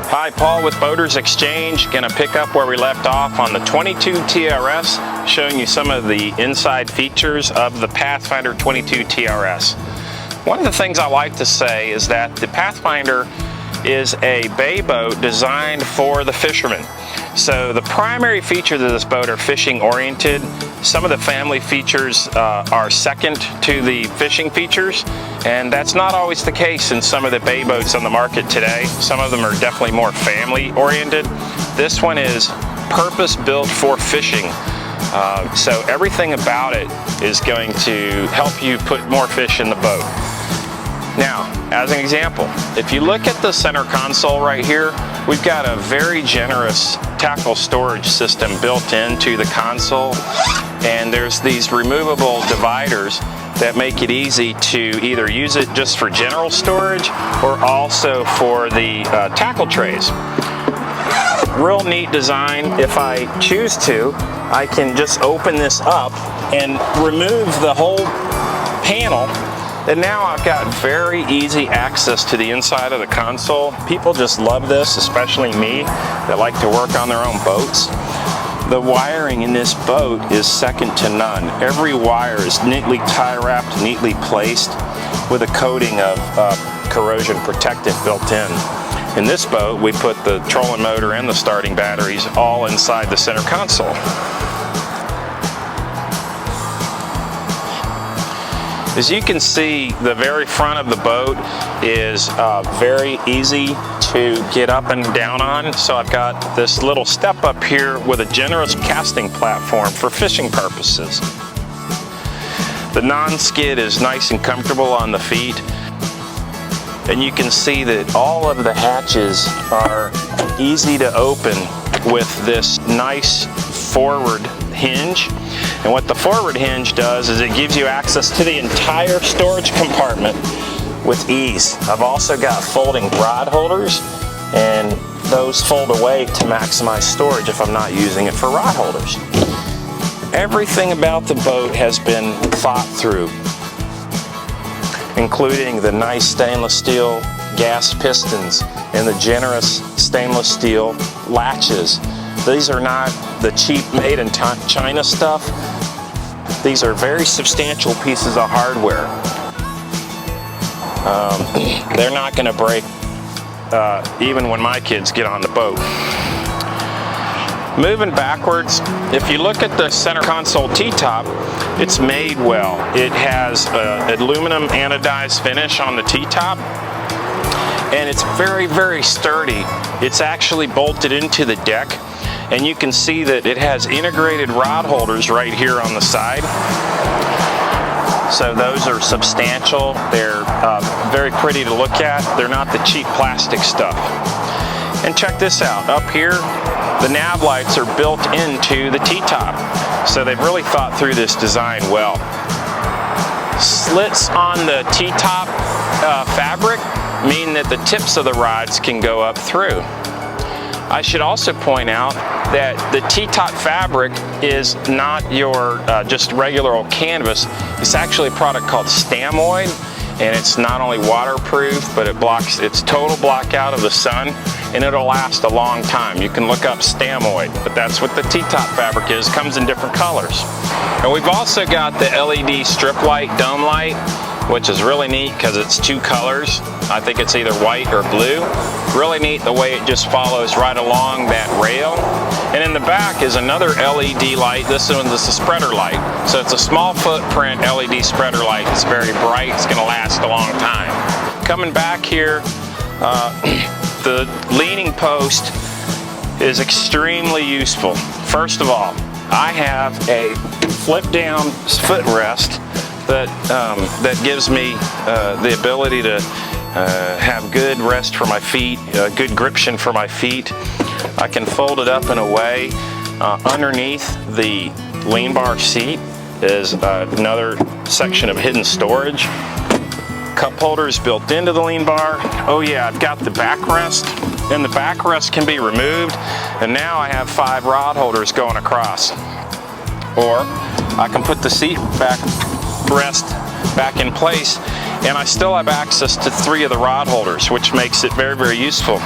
Hi, Paul with Boaters Exchange. Gonna pick up where we left off on the 22 TRS, showing you some of the inside features of the Pathfinder 22 TRS. One of the things I like to say is that the Pathfinder is a bay boat designed for the fisherman. So the primary features of this boat are fishing oriented. Some of the family features are second to the fishing features, and that's not always the case in some of the bay boats on the market today. Some of them are definitely more family oriented. This one is purpose built for fishing. So everything about it is going to help you put more fish in the boat. Now, as an example, if you look at the center console right here, we've got a very generous tackle storage system built into the console, and there's these removable dividers that make it easy to either use it just for general storage or also for the tackle trays. Real neat design. If I choose to, I can just open this up and remove the whole panel. And now I've got very easy access to the inside of the console. People just love this, especially me, that like to work on their own boats. The wiring in this boat is second to none. Every wire is neatly tie-wrapped, neatly placed, with a coating of corrosion protectant built in. In this boat, we put the trolling motor and the starting batteries all inside the center console. As you can see, the very front of the boat is very easy to get up and down on. So I've got this little step up here with a generous casting platform for fishing purposes. The non-skid is nice and comfortable on the feet. And you can see that all of the hatches are easy to open with this nice forward hinge. And what the forward hinge does is it gives you access to the entire storage compartment with ease. I've also got folding rod holders, and those fold away to maximize storage if I'm not using it for rod holders. Everything about the boat has been thought through, including the nice stainless steel gas pistons and the generous stainless steel latches. These are not the cheap made in China stuff. These are very substantial pieces of hardware. They're not going to break even when my kids get on the boat. Moving backwards, if you look at the center console T-top, it's made well. It has aluminum anodized finish on the T-top, and it's very, very sturdy. It's actually bolted into the deck. And you can see that it has integrated rod holders right here on the side. So those are substantial. They're very pretty to look at. They're not the cheap plastic stuff. And check this out. Up here, the Nav Lights are built into the T-top. So they've really thought through this design well. Slits on the T-top fabric mean that the tips of the rods can go up through. I should also point out that the T-top fabric is not your just regular old canvas. It's actually a product called Stamoid, and it's not only waterproof, but it's total blackout of the sun, and it'll last a long time. You can look up Stamoid, but that's what the T-top fabric is. Comes in different colors. And we've also got the LED strip light, dome light, which is really neat because it's two colors. I think it's either white or blue. Really neat the way it just follows right along that rail. And in the back is another LED light. This one is a spreader light. So it's a small footprint LED spreader light. It's very bright. It's going to last a long time. Coming back here, the leaning post is extremely useful. First of all, I have a flip down footrest that gives me the ability to have good rest for my feet, good gription for my feet. I can fold it up in a way. Underneath the lean bar seat is another section of hidden storage. Cup holders built into the lean bar. Oh yeah, I've got the backrest, and the backrest can be removed, and now I have 5 rod holders going across. Or I can put the seat rest back in place, and I still have access to 3 of the rod holders, which makes it very, very useful.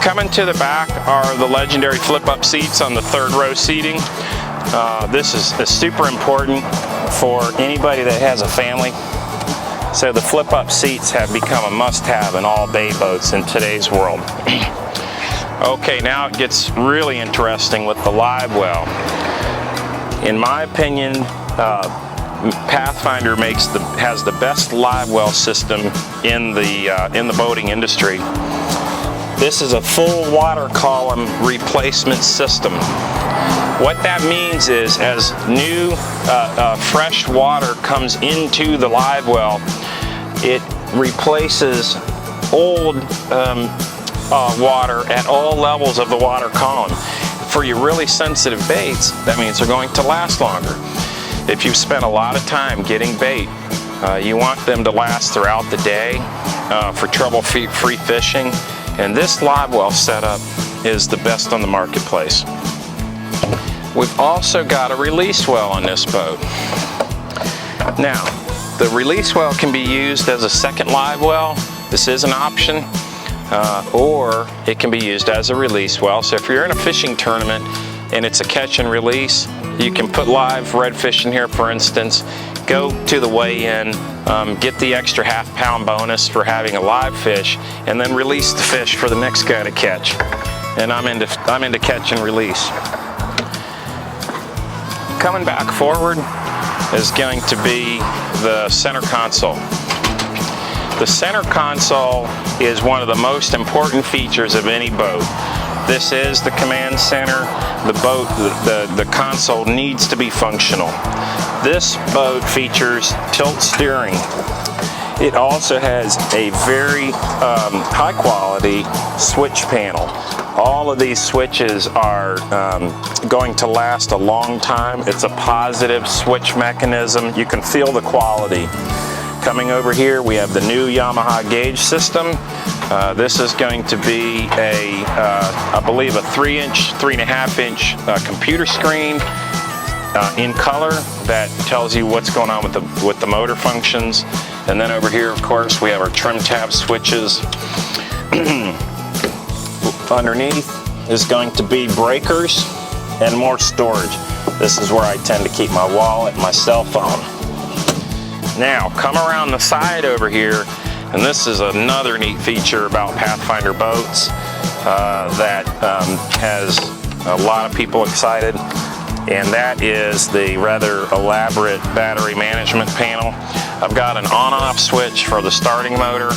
Coming to the back are the legendary flip-up seats on the third row seating. This is super important for anybody that has a family. So the flip-up seats have become a must-have in all bay boats in today's world. Okay, now it gets really interesting with the live well. In my opinion, Pathfinder has the best live well system in the boating industry. This is a full water column replacement system. What that means is, as new fresh water comes into the live well, it replaces old water at all levels of the water column. For your really sensitive baits, that means they're going to last longer. If you've spent a lot of time getting bait, you want them to last throughout the day for trouble-free fishing, and this live well setup is the best on the marketplace. We've also got a release well on this boat. Now, the release well can be used as a second live well. This is an option. Or it can be used as a release well. So if you're in a fishing tournament and it's a catch and release, you can put live redfish in here, for instance, go to the weigh-in, get the extra half-pound bonus for having a live fish, and then release the fish for the next guy to catch. And I'm into catch and release. Coming back forward is going to be the center console. The center console is one of the most important features of any boat. This is the command center. The console needs to be functional. This boat features tilt steering. It also has a very high quality switch panel. All of these switches are going to last a long time. It's a positive switch mechanism. You can feel the quality. Coming over here, we have the new Yamaha gauge system. This is going to be I believe a 3.5-inch computer screen in color that tells you what's going on with the motor functions. And then over here, of course, we have our trim tab switches. Underneath is going to be breakers and more storage. This is where I tend to keep my wallet and my cell phone. Now, come around the side over here, and this is another neat feature about Pathfinder boats that has a lot of people excited, and that is the rather elaborate battery management panel. I've got an on-off switch for the starting motor.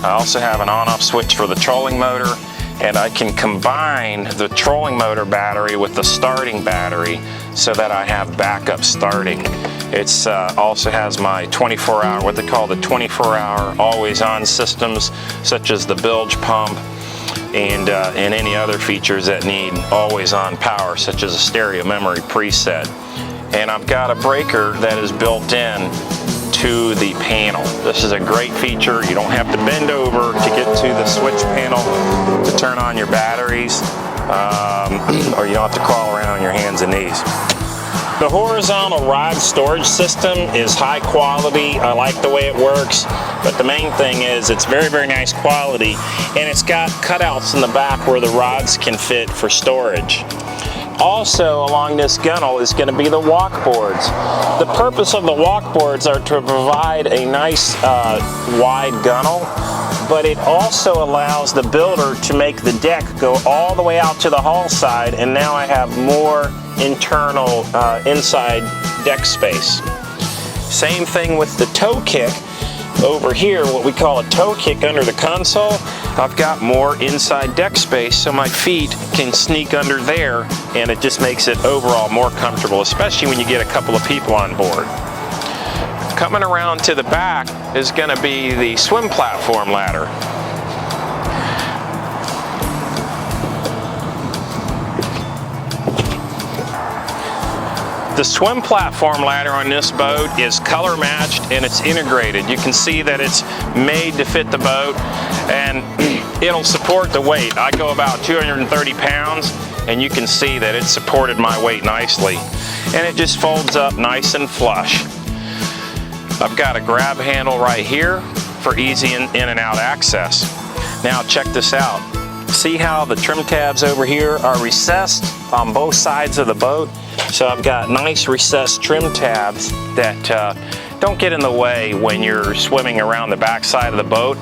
I also have an on-off switch for the trolling motor, and I can combine the trolling motor battery with the starting battery so that I have backup starting. It also has my 24-hour, what they call the 24-hour always-on systems, such as the bilge pump and any other features that need always-on power, such as a stereo memory preset. And I've got a breaker that is built in to the panel. This is a great feature. You don't have to bend over to get to the switch panel to turn on your batteries, or you don't have to crawl around on your hands and knees. The horizontal rod storage system is high quality. I like the way it works, but the main thing is it's very, very nice quality, and it's got cutouts in the back where the rods can fit for storage. Also along this gunnel is going to be the walk boards. The purpose of the walk boards are to provide a nice wide gunnel, but it also allows the builder to make the deck go all the way out to the hull side, and now I have more internal inside deck space. Same thing with the toe kick. Over here, what we call a toe kick under the console, I've got more inside deck space so my feet can sneak under there, and it just makes it overall more comfortable, especially when you get a couple of people on board. Coming around to the back is going to be the swim platform ladder. The swim platform ladder on this boat is color matched and it's integrated. You can see that it's made to fit the boat, and it'll support the weight. I go about 230 pounds, and you can see that it supported my weight nicely. And it just folds up nice and flush. I've got a grab handle right here for easy in and out access. Now check this out. See how the trim tabs over here are recessed on both sides of the boat? So I've got nice recessed trim tabs that don't get in the way when you're swimming around the back side of the boat,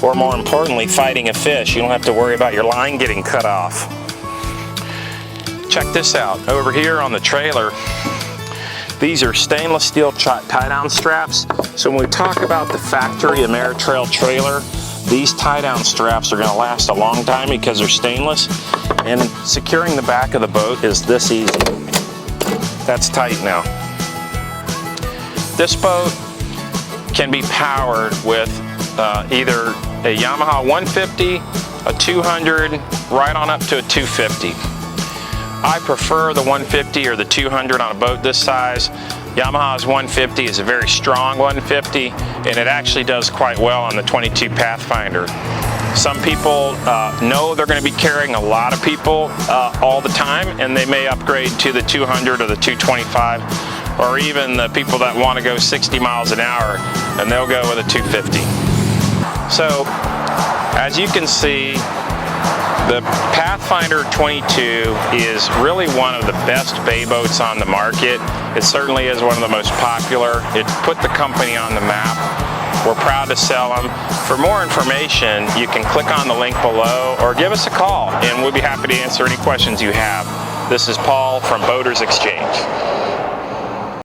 or more importantly, fighting a fish. You don't have to worry about your line getting cut off. Check this out. Over here on the trailer, these are stainless steel tie-down straps. So when we talk about the factory Ameritrail trailer, these tie-down straps are going to last a long time because they're stainless, and securing the back of the boat is this easy. That's tight now. This boat can be powered with either a Yamaha 150, a 200, right on up to a 250. I prefer the 150 or the 200 on a boat this size. Yamaha's 150 is a very strong 150, and it actually does quite well on the 22 Pathfinder. Some people know they're going to be carrying a lot of people all the time, and they may upgrade to the 200 or the 225, or even the people that want to go 60 miles an hour, and they'll go with a 250. So, as you can see, the Pathfinder 22 is really one of the best bay boats on the market. It certainly is one of the most popular. It put the company on the map. We're proud to sell them. For more information, you can click on the link below or give us a call, and we'll be happy to answer any questions you have. This is Paul from Boaters Exchange.